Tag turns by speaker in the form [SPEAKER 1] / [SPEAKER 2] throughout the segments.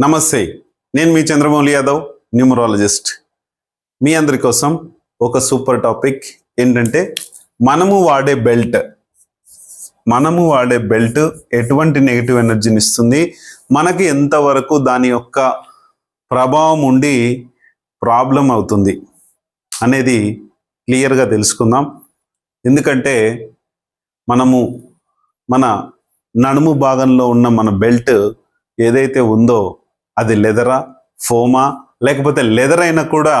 [SPEAKER 1] నమస్తే, నేను మీ చంద్రమౌళి యాదవ్, న్యూమరాలజిస్ట్. మీ అందరి కోసం ఒక సూపర్ టాపిక్ ఏంటంటే మనము వాడే బెల్ట్ ఎటువంటి నెగిటివ్ ఎనర్జీని ఇస్తుంది, మనకి ఎంతవరకు దాని యొక్క ప్రభావం ఉండి ప్రాబ్లం అవుతుంది అనేది క్లియర్గా తెలుసుకుందాం. ఎందుకంటే మనము మన నడుము భాగంలో ఉన్న మన బెల్ట్ ఏదైతే ఉందో అది లెదరా, ఫోమా, లేకపోతే లెదర్ అయినా కూడా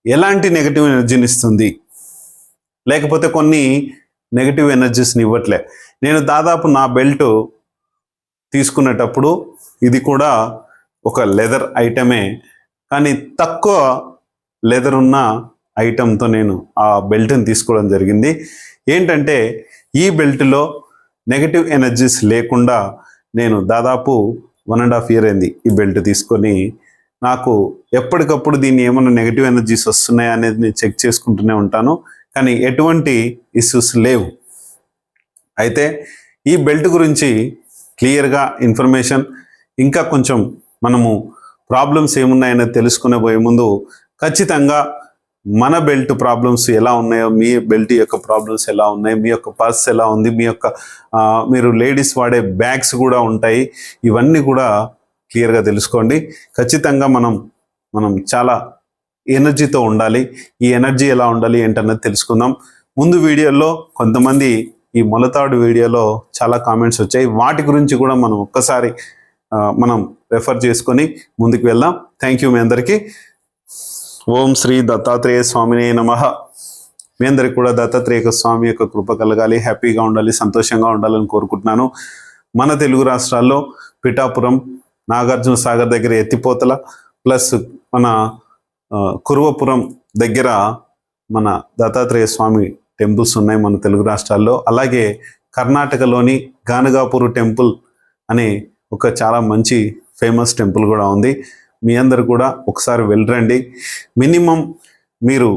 [SPEAKER 1] ఎలాంటి నెగిటివ్ ఎనర్జీని ఇస్తుంది, లేకపోతే కొన్ని నెగిటివ్ ఎనర్జీస్ని ఇవ్వట్లే. నేను దాదాపు నా బెల్ట్ తీసుకునేటప్పుడు ఇది కూడా ఒక లెదర్ ఐటమే, కానీ తక్కువ లెదర్ ఉన్న ఐటమ్తో నేను ఆ బెల్ట్ని తీసుకోవడం జరిగింది. ఏంటంటే ఈ బెల్ట్లో నెగిటివ్ ఎనర్జీస్ లేకుండా నేను దాదాపు 1.5 year అయింది ఈ బెల్ట్ తీసుకొని. నాకు ఎప్పటికప్పుడు దీన్ని ఏమైనా నెగిటివ్ ఎనర్జీస్ వస్తున్నాయా అనేది నేను చెక్ చేసుకుంటూనే ఉంటాను, కానీ ఎటువంటి ఇష్యూస్ లేవు. అయితే ఈ బెల్ట్ గురించి క్లియర్గా ఇన్ఫర్మేషన్, ఇంకా కొంచెం మనము ప్రాబ్లమ్స్ ఏమున్నాయనేది తెలుసుకునే పోయే ముందు ఖచ్చితంగా మన బెల్ట్ ప్రాబ్లమ్స్ ఎలా ఉన్నాయో, మీ బెల్ట్ యొక్క ప్రాబ్లమ్స్ ఎలా ఉన్నాయి, మీ యొక్క పర్స్ ఎలా ఉంది, మీ యొక్క మీరు లేడీస్ వాడే బ్యాగ్స్ కూడా ఉంటాయి, ఇవన్నీ కూడా క్లియర్గా తెలుసుకోండి. ఖచ్చితంగా మనం చాలా ఎనర్జీతో ఉండాలి. ఈ ఎనర్జీ ఎలా ఉండాలి ఏంటన్నది తెలుసుకుందాం. ముందు వీడియోలో కొంతమంది ఈ మొలతాడు వీడియోలో చాలా కామెంట్స్ వచ్చాయి, వాటి గురించి కూడా మనం ఒక్కసారి మనం రెఫర్ చేసుకొని ముందుకు వెళ్దాం. థ్యాంక్ యూ మీ అందరికీ. ఓం శ్రీ దత్తాత్రేయ స్వామినే నమః. మీ అందరికి కూడా దత్తాత్రేయ స్వామి యొక్క కృప కలగాలి, హ్యాపీగా ఉండాలి, సంతోషంగా ఉండాలని కోరుకుంటున్నాను. మన తెలుగు రాష్ట్రాల్లో పిఠాపురం, నాగార్జున సాగర్ దగ్గర ఎత్తిపోతల, ప్లస్ మన కురువపురం దగ్గర మన దత్తాత్రేయ స్వామి టెంపుల్స్ ఉన్నాయి మన తెలుగు రాష్ట్రాల్లో. అలాగే కర్ణాటకలోని గానగాపూర్ టెంపుల్ అనే ఒక చాలా మంచి ఫేమస్ టెంపుల్ కూడా ఉంది. మీ అందరు కూడా ఒకసారి వెళ్ళరండి. మినిమం మీరు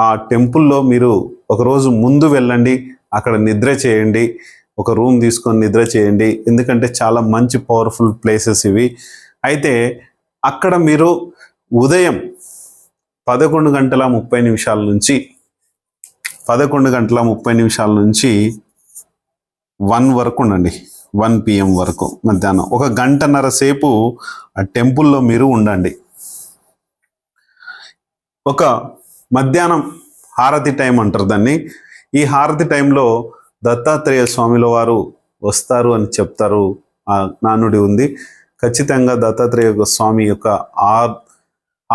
[SPEAKER 1] ఆ టెంపుల్లో మీరు ఒకరోజు ముందు వెళ్ళండి, అక్కడ నిద్ర చేయండి, ఒక రూమ్ తీసుకొని నిద్ర చేయండి, ఎందుకంటే చాలా మంచి పవర్ఫుల్ ప్లేసెస్ ఇవి. అయితే అక్కడ మీరు ఉదయం 11:30 నుంచి 1 వరకు ఉండండి, 1 PM వరకు, మధ్యాహ్నం 1 గంటన్నర సేపు ఆ టెంపుల్లో మీరు ఉండండి. ఒక మధ్యాహ్నం హారతి టైం అంటారు దాన్ని. ఈ హారతి టైంలో దత్తాత్రేయ స్వామిల వారు వస్తారు అని చెప్తారు, ఆ నానుడి ఉంది. ఖచ్చితంగా దత్తాత్రేయ స్వామి యొక్క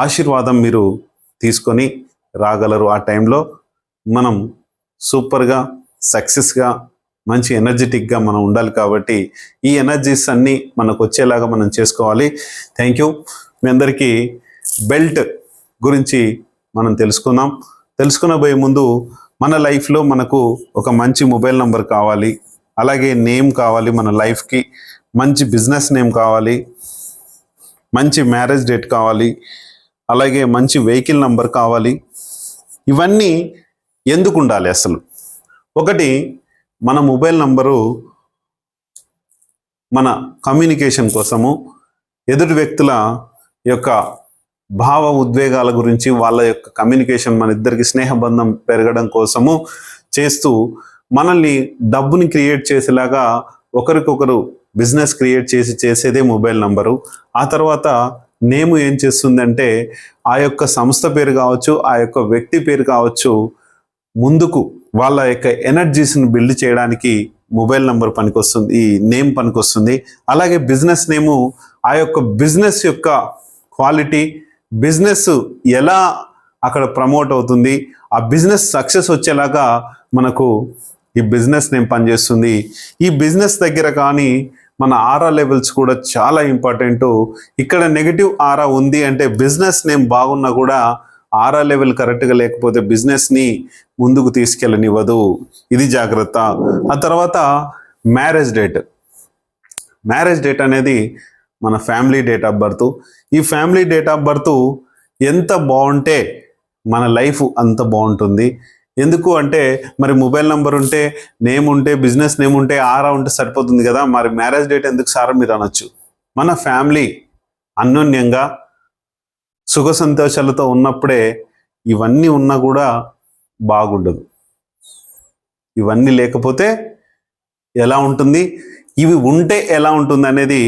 [SPEAKER 1] ఆశీర్వాదం మీరు తీసుకొని రాగలరు. ఆ టైంలో మనం సూపర్గా, సక్సెస్గా, మంచి ఎనర్జెటిక్గా మనం ఉండాలి. కాబట్టి ఈ ఎనర్జీస్ అన్నీ మనకు వచ్చేలాగా మనం చేసుకోవాలి. Thank you. మీ అందరికీ బెల్ట్ గురించి మనం తెలుసుకునబోయే ముందు మన లైఫ్లో మనకు ఒక మంచి మొబైల్ నంబర్ కావాలి, అలాగే నేమ్ కావాలి, మన లైఫ్కి మంచి బిజినెస్ నేమ్ కావాలి, మంచి మ్యారేజ్ డేట్ కావాలి, అలాగే మంచి వెహికల్ నంబర్ కావాలి. ఇవన్నీ ఎందుకు ఉండాలి అసలు? ఒకటి, మన మొబైల్ నంబరు మన కమ్యూనికేషన్ కోసము, ఎదుటి వ్యక్తుల యొక్క భావ ఉద్వేగాల గురించి, వాళ్ళ యొక్క కమ్యూనికేషన్, మన ఇద్దరికి స్నేహబంధం పెరగడం కోసము చేస్తూ మనల్ని డబ్బుని క్రియేట్ చేసేలాగా ఒకరికొకరు బిజినెస్ క్రియేట్ చేసేదే మొబైల్ నంబరు. ఆ తర్వాత నేము ఏం చేస్తుందంటే ఆ యొక్క సంస్థ పేరు కావచ్చు, ఆ యొక్క వ్యక్తి పేరు కావచ్చు, ముందుకు వాళ్ళ యొక్క ఎనర్జీస్ని బిల్డ్ చేయడానికి మొబైల్ నంబర్ పనికొస్తుంది, ఈ నేమ్ పనికొస్తుంది. అలాగే బిజినెస్ నేము ఆ యొక్క బిజినెస్ యొక్క క్వాలిటీ, బిజినెస్ ఎలా అక్కడ ప్రమోట్ అవుతుంది, ఆ బిజినెస్ సక్సెస్ వచ్చేలాగా మనకు ఈ బిజినెస్ నేమ్ పనిచేస్తుంది. ఈ బిజినెస్ దగ్గర కానీ మన ఆరా లెవెల్స్ కూడా చాలా ఇంపార్టెంట్. ఇక్కడ నెగిటివ్ ఆరా ఉంది అంటే బిజినెస్ నేమ్ బాగున్నా కూడా ఆరా లెవెల్ కరెక్ట్గా లేకపోతే బిజినెస్ని ముందుకు తీసుకెళ్ళనివ్వదు. ఇది జాగ్రత్త. ఆ తర్వాత మ్యారేజ్ డేట్ అనేది మన ఫ్యామిలీ డేట్ ఆఫ్ బర్త్. ఈ ఫ్యామిలీ డేట్ ఆఫ్ బర్త్ ఎంత బాగుంటే మన లైఫ్ అంత బాగుంటుంది. ఎందుకు అంటే మరి మొబైల్ నెంబర్ ఉంటే, నేమ్ ఉంటే, బిజినెస్ నేమ్ ఉంటే, ఆరా ఉంటే సరిపోతుంది కదా, మరి మ్యారేజ్ డేట్ ఎందుకు సార్ మీరు అనొచ్చు. మన ఫ్యామిలీ అన్యోన్యంగా సుఖ సంతోషాలతో ఉన్నప్పుడే ఇవన్నీ ఉన్నా కూడా బాగుండదు. ఇవన్నీ లేకపోతే ఎలా ఉంటుంది, ఇవి ఉంటే ఎలా ఉంటుంది అనేది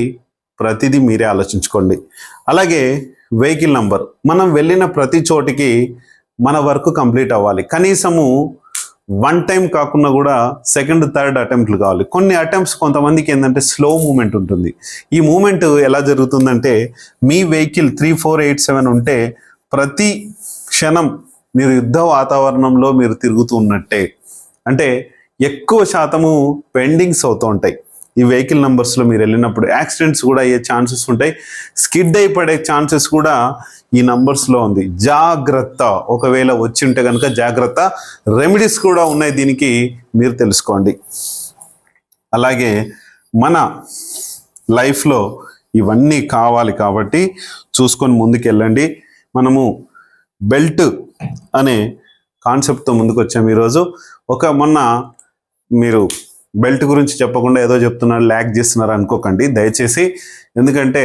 [SPEAKER 1] ప్రతిదీ మీరే ఆలోచించుకోండి. అలాగే వెహికల్ నంబర్, మనం వెళ్ళిన ప్రతి చోటికి మన వర్క్ కంప్లీట్ అవ్వాలి. కనీసము 1 టైం కాకుండా కూడా సెకండ్ థర్డ్ అటెంప్ట్లు కావాలి. కొన్ని అటెంప్ట్స్ కొంతమందికి ఏంటంటే స్లో మూమెంట్ ఉంటుంది. ఈ మూమెంట్ ఎలా జరుగుతుందంటే, మీ వెహికల్ 3487 ఉంటే ప్రతి క్షణం మీరు యుద్ధ వాతావరణంలో మీరు తిరుగుతూ ఉన్నట్టే. అంటే ఎక్కువ శాతము పెండింగ్స్ అవుతూ ఉంటాయి. ఈ వెహికల్ నెంబర్స్లో మీరు వెళ్ళినప్పుడు యాక్సిడెంట్స్ కూడా అయ్యే ఛాన్సెస్ ఉంటాయి. స్కిడ్ అయి పడే ఛాన్సెస్ కూడా ఈ నంబర్స్లో ఉంది. జాగ్రత్త, ఒకవేళ వచ్చి ఉంటే కనుక జాగ్రత్త. రెమెడీస్ కూడా ఉన్నాయి దీనికి, మీరు తెలుసుకోండి. అలాగే మన లైఫ్లో ఇవన్నీ కావాలి కాబట్టి చూసుకొని ముందుకు వెళ్ళండి. మనము బెల్ట్ అనే కాన్సెప్ట్తో ముందుకు వచ్చాము ఈరోజు. మొన్న మీరు బెల్ట్ గురించి చెప్పకుండా ఏదో చెప్తున్నారు, ల్యాక్ చేస్తున్నారు అనుకోకండి దయచేసి. ఎందుకంటే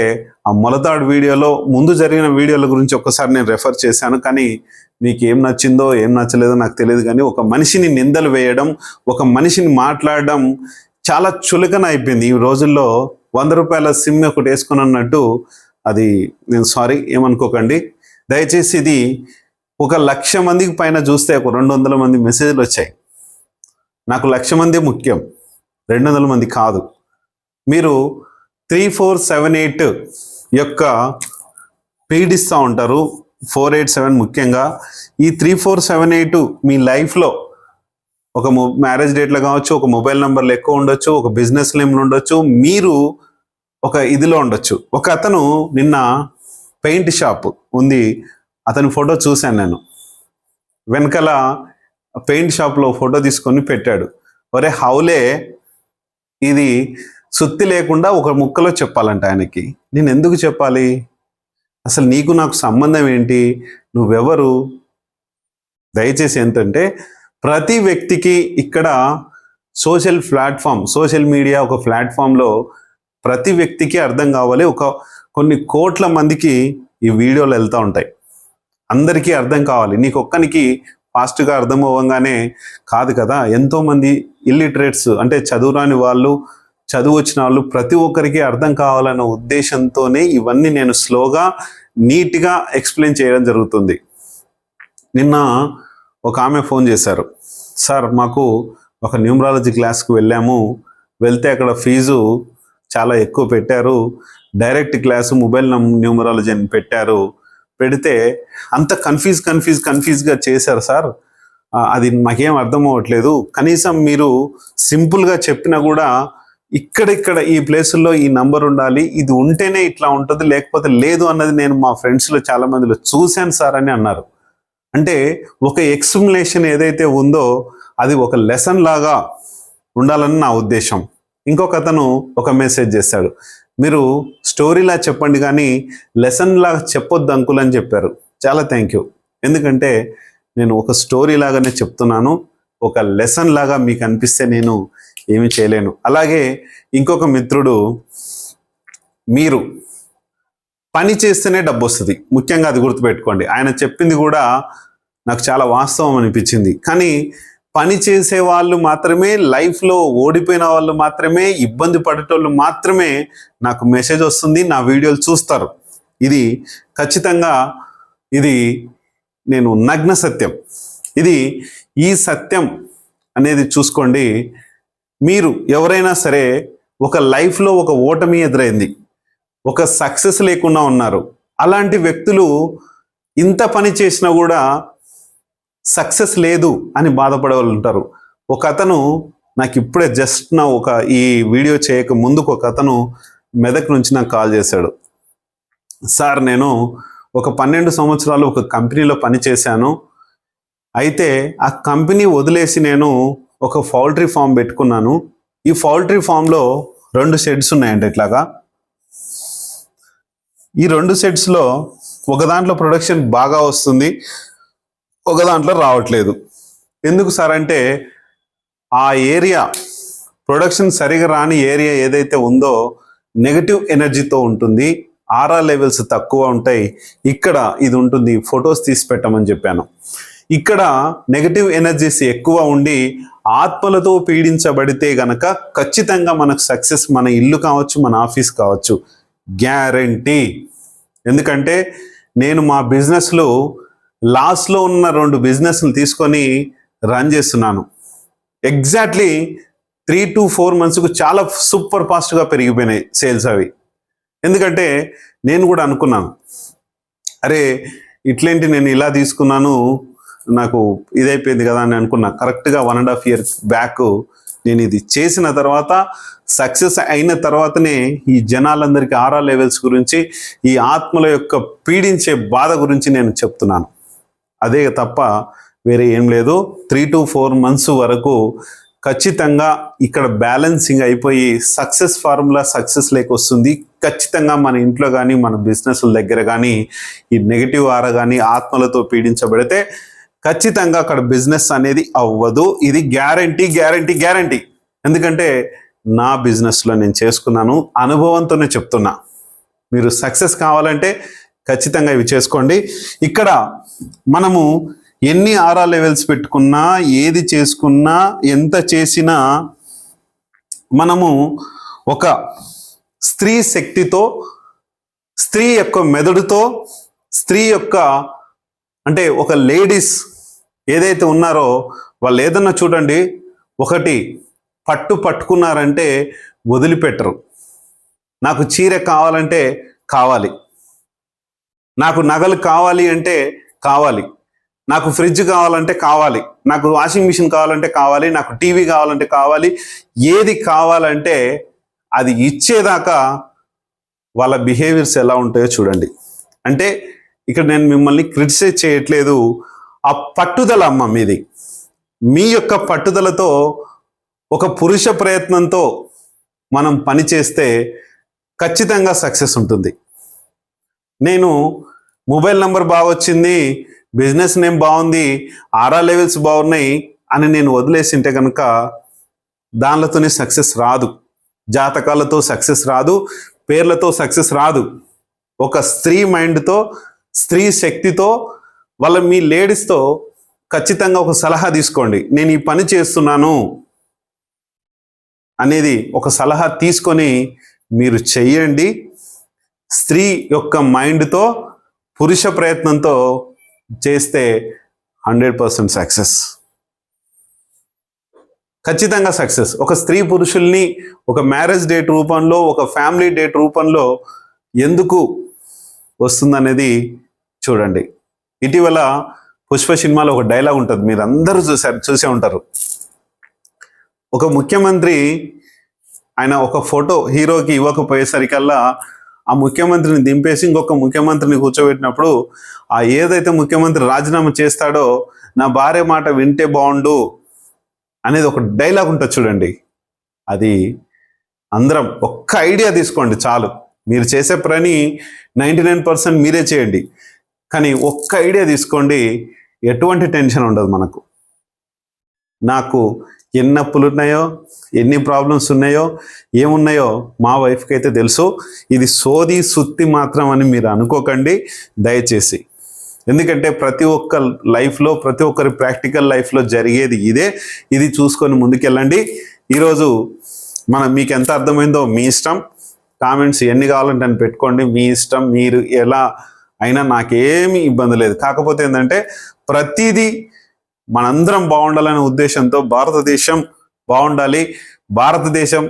[SPEAKER 1] ఆ మొలతాడు వీడియోలో ముందు జరిగిన వీడియోల గురించి ఒక్కసారి నేను రెఫర్ చేశాను. కానీ మీకు ఏం నచ్చిందో ఏం నచ్చలేదో నాకు తెలియదు. కానీ ఒక మనిషిని నిందలు వేయడం, ఒక మనిషిని మాట్లాడడం చాలా చులకన అయిపోయింది ఈ రోజుల్లో. 100 రూపాయల సిమ్ ఒకటి వేసుకుని అన్నట్టు అది. నేను సారీ, ఏమనుకోకండి దయచేసి. ఇది 1,00,000 మందికి పైన చూస్తే 200 మంది మెసేజ్లు వచ్చాయి. నాకు 1,00,000 మంది ముఖ్యం, 200 మంది కాదు. మీరు 3478 యొక్క పీడిస్తూ ఉంటారు, 487 ముఖ్యంగా. ఈ 3478 మీ లైఫ్లో ఒక మ్యారేజ్ డేట్లో కావచ్చు, ఒక మొబైల్ నెంబర్లో ఎక్కువ ఉండొచ్చు, ఒక బిజినెస్ నేమ్లో ఉండొచ్చు, మీరు ఒక ఇదిలో ఉండొచ్చు. ఒక అతను నిన్న పెయింట్ షాప్ ఉంది, అతని ఫోటో చూశాను నేను. వెనకాల పెయింట్ షాప్లో ఫోటో తీసుకొని పెట్టాడు. ఒరే హౌలే, ఇది సుత్తి లేకుండా ఒక ముక్కలో చెప్పాలంట ఆయనకి. నేను ఎందుకు చెప్పాలి? అసలు నీకు నాకు సంబంధం ఏంటి? నువ్వెవరు? దయచేసి ఏంటంటే, ప్రతి వ్యక్తికి ఇక్కడ సోషల్ మీడియా ఒక ప్లాట్ఫామ్లో ప్రతి వ్యక్తికి అర్థం కావాలి. కొన్ని కోట్ల మందికి ఈ వీడియోలు వెళ్తూ ఉంటాయి. అందరికీ అర్థం కావాలి. నీకు ఒక్కనికి ఫాస్ట్గా అర్థం అవ్వగానే కాదు కదా. ఎంతోమంది ఇల్లిటరేట్స్, అంటే చదువురాని వాళ్ళు, చదువు వచ్చిన వాళ్ళు, ప్రతి ఒక్కరికి అర్థం కావాలన్న ఉద్దేశంతోనే ఇవన్నీ నేను స్లోగా నీట్గా ఎక్స్ప్లెయిన్ చేయడం జరుగుతుంది. నిన్న ఒక ఆమె ఫోన్ చేశారు, సార్ మాకు ఒక న్యూమరాలజీ క్లాస్కి వెళ్తే అక్కడ ఫీజు చాలా ఎక్కువ పెట్టారు, డైరెక్ట్ క్లాసు మొబైల్ న్యూమరాలజీ అని పెడితే అంత కన్ఫ్యూజ్గా చేశారు సార్. అది నాకేం అర్థం అవ్వట్లేదు. కనీసం మీరు సింపుల్గా చెప్పినా కూడా ఇక్కడ ఈ ప్లేసుల్లో ఈ నంబర్ ఉండాలి, ఇది ఉంటేనే ఇట్లా ఉంటుంది, లేకపోతే లేదు అన్నది నేను మా ఫ్రెండ్స్లో చాలా మందిలో చూశాను సార్ అని అన్నారు. అంటే ఒక ఎక్స్ప్లెనేషన్ ఏదైతే ఉందో అది ఒక లెసన్ లాగా ఉండాలని నా ఉద్దేశం. ఇంకొక అతను ఒక మెసేజ్ చేశాడు, మీరు స్టోరీలా చెప్పండి కానీ లెసన్ లాగా చెప్పొద్దు అంకుల్ అని చెప్పారు. చాలా థ్యాంక్ యూ. ఎందుకంటే నేను ఒక స్టోరీ లాగానే చెప్తున్నాను, ఒక లెసన్ లాగా మీకు అనిపిస్తే నేను ఏమి చేయలేను. అలాగే ఇంకొక మిత్రుడు, మీరు పని చేస్తేనే డబ్బు వస్తుంది, ముఖ్యంగా అది గుర్తుపెట్టుకోండి. ఆయన చెప్పింది కూడా నాకు చాలా వాస్తవం అనిపించింది. కానీ పని చేసే వాళ్ళు మాత్రమే, లైఫ్లో ఓడిపోయిన వాళ్ళు మాత్రమే, ఇబ్బంది పడేటోళ్ళు మాత్రమే నాకు మెసేజ్ వస్తుంది, నా వీడియోలు చూస్తారు. ఇది ఖచ్చితంగా, ఇది నేను నగ్న సత్యం. ఈ సత్యం అనేది చూసుకోండి. మీరు ఎవరైనా సరే ఒక లైఫ్లో ఒక ఓటమి ఎదురైంది, ఒక సక్సెస్ లేకుండా ఉన్నారు, అలాంటి వ్యక్తులు ఇంత పని చేసినా కూడా సక్సెస్ లేదు అని బాధపడే వాళ్ళు ఉంటారు. ఒక అతను నాకు ఇప్పుడే జస్ట్ ఈ వీడియో చేయక ముందుకు ఒక అతను మెదక్ నుంచి నాకు కాల్ చేశాడు. సార్, నేను ఒక 12 సంవత్సరాలు ఒక కంపెనీలో పనిచేశాను. అయితే ఆ కంపెనీ వదిలేసి నేను ఒక పౌల్ట్రీ ఫామ్ పెట్టుకున్నాను. ఈ పౌల్ట్రీ ఫామ్లో 2 షెడ్స్ ఉన్నాయంట. ఇట్లాగా ఈ 2 షెడ్స్లో ఒక దాంట్లో ప్రొడక్షన్ బాగా వస్తుంది, ఒక దాంట్లో రావట్లేదు. ఎందుకు సార్ అంటే, ఆ ఏరియా ప్రొడక్షన్ సరిగా రాని ఏరియా ఏదైతే ఉందో నెగటివ్ ఎనర్జీతో ఉంటుంది. ఆరా లెవెల్స్ తక్కువ ఉంటాయి. ఇక్కడ ఇది ఉంటుంది, ఫొటోస్ తీసి పెట్టమని చెప్పాను. ఇక్కడ నెగటివ్ ఎనర్జీస్ ఎక్కువ ఉండి ఆత్మలతో పీడించబడితే గనక ఖచ్చితంగా మనకు సక్సెస్, మన ఇల్లు కావచ్చు, మన ఆఫీస్ కావచ్చు, గ్యారంటీ. ఎందుకంటే నేను మా బిజినెస్లో లాస్లో ఉన్న 2 బిజినెస్లు తీసుకొని రన్ చేస్తున్నాను. ఎగ్జాక్ట్లీ 3 to 4 monthsకు చాలా సూపర్ ఫాస్ట్గా పెరిగిపోయినాయి సేల్స్ అవి. ఎందుకంటే నేను కూడా అనుకున్నాను, అరే ఇట్లేంటి నేను ఇలా తీసుకున్నాను, నాకు ఇదైపోయింది కదా అని అనుకున్నా. కరెక్ట్గా 1.5 years బ్యాక్ నేను ఇది చేసిన తర్వాత, సక్సెస్ అయిన తర్వాతనే ఈ జనాలందరికీ ఆరా లెవెల్స్ గురించి, ఈ ఆత్మల యొక్క పీడించే బాధ గురించి నేను చెప్తున్నాను. అదే తప్ప వేరే ఏం లేదు. 3 to 4 months వరకు ఖచ్చితంగా ఇక్కడ బ్యాలెన్సింగ్ అయిపోయి సక్సెస్ ఫార్ములా సక్సెస్ లేక వస్తుంది. ఖచ్చితంగా మన ఇంట్లో కానీ మన బిజినెస్ల దగ్గర కానీ ఈ నెగిటివ్ ఆరా కానీ ఆత్మలతో పీడించబడితే ఖచ్చితంగా అక్కడ బిజినెస్ అనేది అవ్వదు. ఇది గ్యారంటీ గ్యారంటీ గ్యారంటీ. ఎందుకంటే నా బిజినెస్లో నేను చేసుకున్నాను, అనుభవంతోనే చెప్తున్నా. మీరు సక్సెస్ కావాలంటే ఖచ్చితంగా ఇవి చేసుకోండి. ఇక్కడ మనము ఎన్ని ఆరా లెవెల్స్ పెట్టుకున్నా, ఏది చేసుకున్నా, ఎంత చేసినా మనము ఒక స్త్రీ శక్తితో, స్త్రీ యొక్క మెదడుతో, స్త్రీ యొక్క అంటే ఒక లేడీస్ ఏదైతే ఉన్నారో వాళ్ళు ఏదన్నా చూడండి, ఒకటి పట్టుకున్నారంటే వదిలిపెట్టరు. నాకు చీర కావాలంటే కావాలి, నాకు నగలు కావాలి అంటే కావాలి, నాకు ఫ్రిడ్జ్ కావాలంటే కావాలి, నాకు వాషింగ్ మిషన్ కావాలంటే కావాలి, నాకు టీవీ కావాలంటే కావాలి. ఏది కావాలంటే అది ఇచ్చేదాకా వాళ్ళ బిహేవియర్స్ ఎలా ఉంటాయో చూడండి. అంటే ఇక్కడ నేను మిమ్మల్ని క్రిటిసైజ్ చేయట్లేదు. ఆ పట్టుదల అమ్మ మీది. మీ యొక్క పట్టుదలతో, ఒక పురుష ప్రయత్నంతో మనం పని చేస్తే ఖచ్చితంగా సక్సెస్ ఉంటుంది. నేను మొబైల్ నంబర్ బాగా వచ్చింది, బిజినెస్ నేమ్ బాగుంది, ఆరా లెవెల్స్ బాగున్నాయి అని నేను వదిలేసింటే కనుక దానిలతోనే సక్సెస్ రాదు. జాతకాలతో సక్సెస్ రాదు, పేర్లతో సక్సెస్ రాదు. ఒక స్త్రీ మైండ్తో, స్త్రీ శక్తితో, మీ లేడీస్తో ఖచ్చితంగా ఒక సలహా తీసుకోండి. నేను ఈ పని చేస్తున్నాను అనేది ఒక సలహా తీసుకొని మీరు చెయ్యండి. స్త్రీ యొక్క మైండ్తో, పురుష ప్రయత్నంతో చేస్తే 100% సక్సెస్, ఖచ్చితంగా సక్సెస్. ఒక స్త్రీ పురుషుల్ని ఒక మ్యారేజ్ డేట్ రూపంలో, ఒక ఫ్యామిలీ డేట్ రూపంలో ఎందుకు వస్తుందనేది చూడండి. ఇటీవల పుష్ప సినిమాలో ఒక డైలాగ్ ఉంటుంది, మీరు అందరూ చూసే ఉంటారు. ఒక ముఖ్యమంత్రి ఆయన ఒక ఫోటో హీరోకి ఇవ్వకపోయేసరికల్లా ఆ ముఖ్యమంత్రిని దింపేసి ఇంకొక ముఖ్యమంత్రిని కూర్చోబెట్టినప్పుడు ఆ ఏదైతే ముఖ్యమంత్రి రాజీనామా చేస్తాడో, నా భార్య మాట వింటే బాగుండు అనేది ఒక డైలాగ్ ఉంటుంది చూడండి. అది అందరం ఒక్క ఐడియా తీసుకోండి చాలు. మీరు చేసే పని 99% మీరే చేయండి, కానీ ఒక్క ఐడియా తీసుకోండి, ఎటువంటి టెన్షన్ ఉండదు మనకు. నాకు ఎన్ని అప్పులు ఉన్నాయో, ఎన్ని ప్రాబ్లమ్స్ ఉన్నాయో, ఏమున్నాయో మా వైఫ్కి అయితే తెలుసు. ఇది సోది సుత్తి మాత్రం అని మీరు అనుకోకండి దయచేసి. ఎందుకంటే ప్రతి ఒక్క లైఫ్లో, ప్రతి ఒక్కరి ప్రాక్టికల్ లైఫ్లో జరిగేది ఇదే. ఇది చూసుకొని ముందుకెళ్ళండి. ఈరోజు మీకు ఎంత అర్థమైందో మీ ఇష్టం. కామెంట్స్ ఎన్ని కావాలంటే అని పెట్టుకోండి, మీ ఇష్టం. మీరు ఎలా అయినా నాకేమీ ఇబ్బంది లేదు. కాకపోతే ఏంటంటే ప్రతిదీ మనందరం బాగుండాలనే ఉద్దేశంతో, భారతదేశం బాగుండాలి, భారతదేశం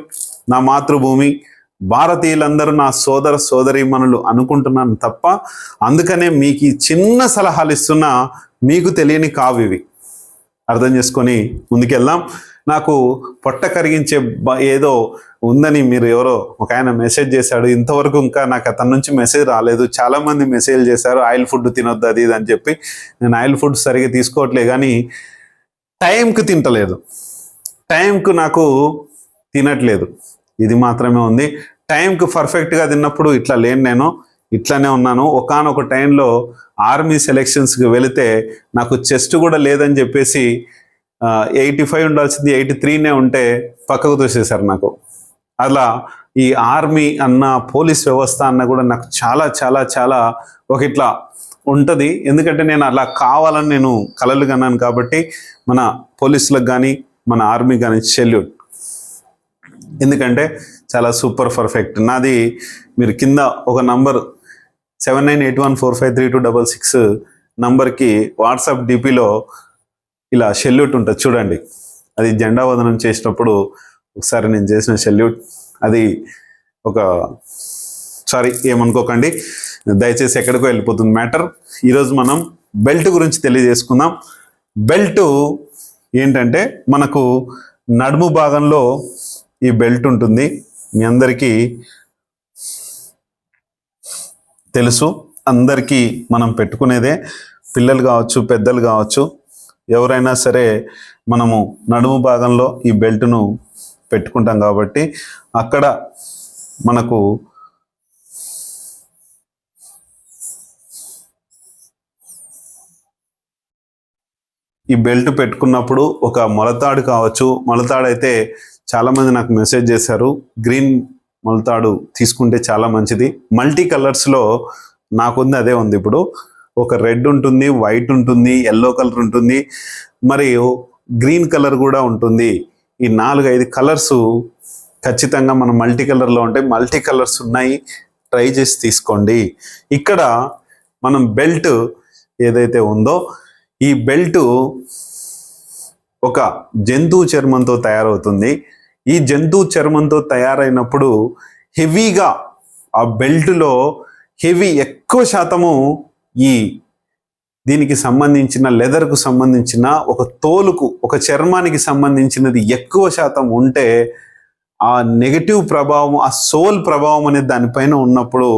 [SPEAKER 1] నా మాతృభూమి, భారతీయులందరూ నా సోదర సోదరీమణులు అనుకుంటున్నాను తప్ప, అందుకనే మీకు ఈ చిన్న సలహాలు ఇస్తున్నా. మీకు తెలియని కావు ఇవి, అర్థం చేసుకొని ముందుకెళ్దాం. నాకు పొట్ట కరిగించే ఏదో ఉందని మీరు ఎవరో ఒక ఆయన మెసేజ్ చేశాడు. ఇంతవరకు ఇంకా నాకు అతని నుంచి మెసేజ్ రాలేదు. చాలామంది మెసేజ్ చేశారు, ఆయిల్ ఫుడ్ తినొద్దు అది ఇది అని చెప్పి. నేను ఆయిల్ ఫుడ్ సరిగ్గా తీసుకోవట్లేదు, కానీ టైంకి తింటలేదు, టైంకు నాకు తినట్లేదు. ఇది మాత్రమే ఉంది. టైంకి పర్ఫెక్ట్గా తిన్నప్పుడు ఇట్లా లేను, నేను ఇట్లానే ఉన్నాను. ఒకానొక టైంలో ఆర్మీ సెలెక్షన్స్కి వెళితే నాకు చెస్ట్ కూడా లేదని చెప్పేసి 85 ఉండాల్సింది 83నే ఉంటే పక్కకు తోసేశారు నాకు. అలా ఈ ఆర్మీ అన్న, పోలీస్ వ్యవస్థ అన్న కూడా నాకు చాలా చాలా చాలా ఒక ఇట్లా ఉంటుంది. ఎందుకంటే నేను అలా కావాలని నేను కలలు కన్నాను కాబట్టి మన పోలీసులకు కానీ మన ఆర్మీ కానీ సెల్యూట్. ఎందుకంటే చాలా సూపర్ పర్ఫెక్ట్. నాది మీరు కింద ఒక నంబర్ 7981453266 నంబర్కి వాట్సాప్ డిపిలో ఇలా సెల్యూట్ ఉంటుంది చూడండి. అది జెండా వందనం చేసినప్పుడు ఒకసారి నేను చేసిన సెల్యూట్. అది ఒక సారీ ఏమనుకోకండి, దయచేసి ఎక్కడికో వెళ్ళిపోతుంది మ్యాటర్. ఈరోజు మనం బెల్ట్ గురించి తెలియజేసుకుందాం. బెల్ట్ ఏంటంటే మనకు నడుము భాగంలో ఈ బెల్ట్ ఉంటుంది. మీ అందరికీ తెలుసు, అందరికీ మనం పెట్టుకునేదే. పిల్లలు కావచ్చు, పెద్దలు కావచ్చు, ఎవరైనా సరే మనము నడుము భాగంలో ఈ బెల్ట్ను పెట్టుకుంటాం కాబట్టి అక్కడ మనకు ఈ బెల్ట్ పెట్టుకున్నప్పుడు ఒక మొలతాడు కావచ్చు, మొలతాడు అయితే చాలామంది నాకు మెసేజ్ చేశారు, గ్రీన్ మొలతాడు తీసుకుంటే చాలా మంచిది. మల్టీ కలర్స్లో నాకుంది, అదే ఉంది ఇప్పుడు. ఒక రెడ్ ఉంటుంది, వైట్ ఉంటుంది, ఎల్లో కలర్ ఉంటుంది, మరియు గ్రీన్ కలర్ కూడా ఉంటుంది. ఈ 4-5 కలర్స్ ఖచ్చితంగా మనం మల్టీ కలర్లో ఉంటాయి. మల్టీ కలర్స్ ఉన్నాయి, ట్రై చేసి తీసుకోండి. ఇక్కడ మనం బెల్ట్ ఏదైతే ఉందో ఈ బెల్ట్ ఒక జంతువు చర్మంతో తయారవుతుంది. ఈ జంతువు చర్మంతో తయారైనప్పుడు హెవీగా ఆ బెల్ట్లో ఎక్కువ శాతము ఈ దీనికి సంబంధించిన లెదర్కు సంబంధించిన ఒక తోలుకు, ఒక చర్మానికి సంబంధించినది ఎక్కువ శాతం ఉంటే ఆ నెగటివ్ ప్రభావం, ఆ సోల్ ప్రభావం అనేది దానిపైన ఉన్నప్పుడు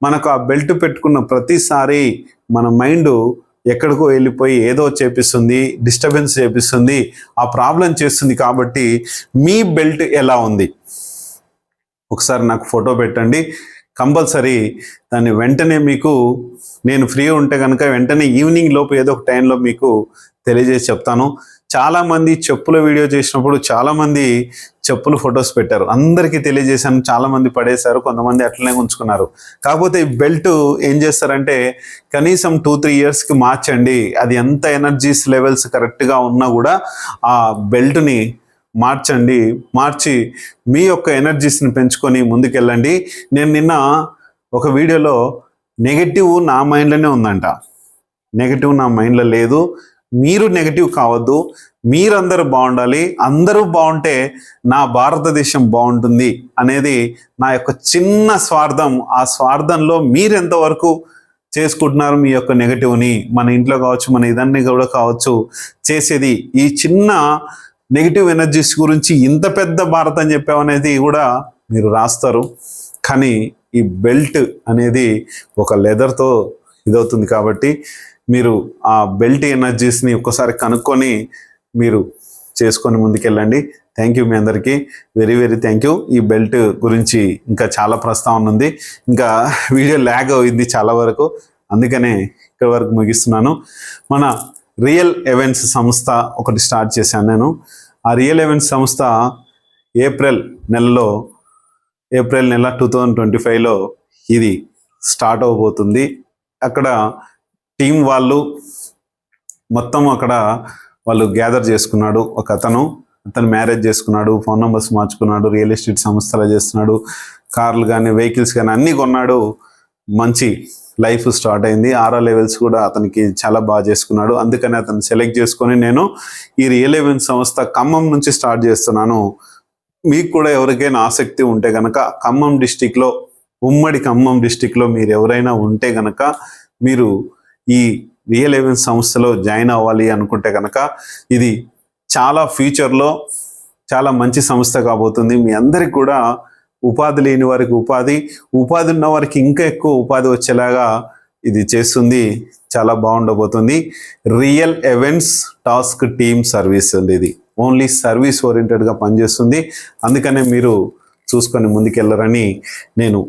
[SPEAKER 1] మనకు ఆ బెల్ట్ పెట్టుకున్న ప్రతిసారి మన మైండ్ ఎక్కడికో వెళ్ళిపోయి ఏదో చేపిస్తుంది, డిస్టర్బెన్స్ చేపిస్తుంది, ఆ ప్రాబ్లం చేస్తుంది. కాబట్టి మీ బెల్ట్ ఎలా ఉంది ఒకసారి నాకు ఫోటో పెట్టండి. కంపల్సరీ దాన్ని వెంటనే మీకు నేను ఫ్రీ ఉంటే కనుక వెంటనే ఈవినింగ్ లోపు ఏదో ఒక టైంలో మీకు తెలియజేసి చెప్తాను. చాలామంది చెప్పుల వీడియో చేసినప్పుడు చాలామంది చెప్పులు ఫొటోస్ పెట్టారు, అందరికీ తెలియజేశాను. చాలామంది పడేశారు, కొంతమంది అట్లనే ఉంచుకున్నారు. కాకపోతే ఈ బెల్ట్ ఏం చేస్తారంటే కనీసం 2-3 ఇయర్స్కి మార్చండి. అది ఎంత ఎనర్జీస్ లెవెల్స్ కరెక్ట్గా ఉన్నా కూడా ఆ బెల్ట్ని మార్చండి. మార్చి మీ యొక్క ఎనర్జీస్ని పెంచుకొని ముందుకెళ్ళండి. నేను నిన్న ఒక వీడియోలో నెగటివ్ నా మైండ్లోనే ఉందంట, నెగటివ్ నా మైండ్లో లేదు. మీరు నెగటివ్ కావద్దు, మీరందరూ బాగుండాలి, అందరూ బాగుంటే నా భారతదేశం బాగుంటుంది అనేది నా యొక్క చిన్న స్వార్థం. ఆ స్వార్థంలో మీరు ఎంతవరకు చేసుకుంటున్నారు మీ యొక్క నెగటివ్ని, మన ఇంట్లో కావచ్చు, మన ఇదన్నీ కూడా కావచ్చు, చేసేది ఈ చిన్న నెగిటివ్ ఎనర్జీస్ గురించి ఇంత పెద్ద భారత్ అని చెప్పామనేది కూడా మీరు రాస్తారు. కానీ ఈ బెల్ట్ అనేది ఒక లెదర్తో ఇదవుతుంది కాబట్టి మీరు ఆ బెల్ట్ ఎనర్జీస్ని ఒక్కసారి కనుక్కొని మీరు చేసుకొని ముందుకెళ్ళండి. థ్యాంక్ యూ మీ అందరికీ, వెరీ వెరీ థ్యాంక్ యూ. ఈ బెల్ట్ గురించి ఇంకా చాలా ప్రస్తావన ఉంది, ఇంకా వీడియో ల్యాగ్ అయింది చాలా వరకు, అందుకనే ఇక్కడ వరకు ముగిస్తున్నాను. మన రియల్ ఈవెంట్స్ సంస్థ ఒకటి స్టార్ట్ చేశాను నేను. ఆ రియల్ ఈవెంట్స్ సంస్థ ఏప్రిల్ నెల 2025లో ఇది స్టార్ట్ అవబోతుంది. అక్కడ టీం వాళ్ళు మొత్తం అక్కడ వాళ్ళు గ్యాదర్ చేసుకున్నాడు. ఒక అతను మ్యారేజ్ చేసుకున్నాడు, ఫోన్ నెంబర్స్ మార్చుకున్నాడు, రియల్ ఎస్టేట్ సంస్థలు చేస్తున్నాడు, కార్లు కానీ వెహికల్స్ కానీ అన్నీ కొన్నాడు. మంచి లైఫ్ స్టార్ట్ అయింది. ఆరో లెవెల్స్ కూడా అతనికి చాలా బాగా చేసుకున్నాడు. అందుకని అతను సెలెక్ట్ చేసుకొని నేను ఈ రియల్ ఈవెంట్ సంస్థ ఖమ్మం నుంచి స్టార్ట్ చేస్తున్నాను. మీకు కూడా ఎవరికైనా ఆసక్తి ఉంటే కనుక ఖమ్మం డిస్టిక్లో, ఉమ్మడి ఖమ్మం డిస్టిక్లో మీరు ఎవరైనా ఉంటే కనుక మీరు ఈ రియల్ ఈవెంట్ సంస్థలో జాయిన్ అవ్వాలి అనుకుంటే కనుక ఇది చాలా ఫ్యూచర్లో చాలా మంచి సంస్థ కాబోతుంది. మీ అందరికి కూడా ఉపాధి లేని వారికి ఉపాధి ఉన్న వారికి ఇంకా ఎక్కువ ఉపాధి వచ్చేలాగా ఇది చేస్తుంది. చాలా బాగుండబోతుంది. Real events task team service అండి. ఇది ఓన్లీ సర్వీస్ ఓరియంటెడ్గా పనిచేస్తుంది. అందుకనే మీరు చూసుకొని ముందుకెళ్ళరని నేను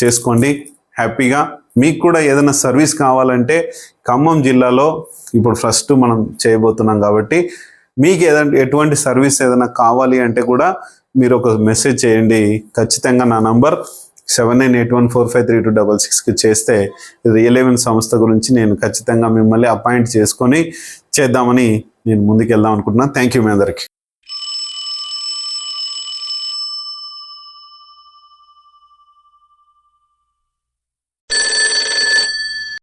[SPEAKER 1] చేసుకోండి హ్యాపీగా. మీకు కూడా ఏదైనా సర్వీస్ కావాలంటే ఖమ్మం జిల్లాలో ఇప్పుడు ఫస్ట్ మనం చేయబోతున్నాం కాబట్టి మీకు ఎటువంటి సర్వీస్ ఏదైనా కావాలి అంటే కూడా మీరు ఒక మెసేజ్ చేయండి. ఖచ్చితంగా నా నంబర్ 7981453266కి చేస్తే రియల్ హెవెన్ సంస్థ గురించి నేను ఖచ్చితంగా మిమ్మల్ని అపాయింట్ చేసుకొని చేద్దామని నేను ముందుకు వెళ్దాం అనుకుంటున్నాను. థ్యాంక్ యూ మీ అందరికి.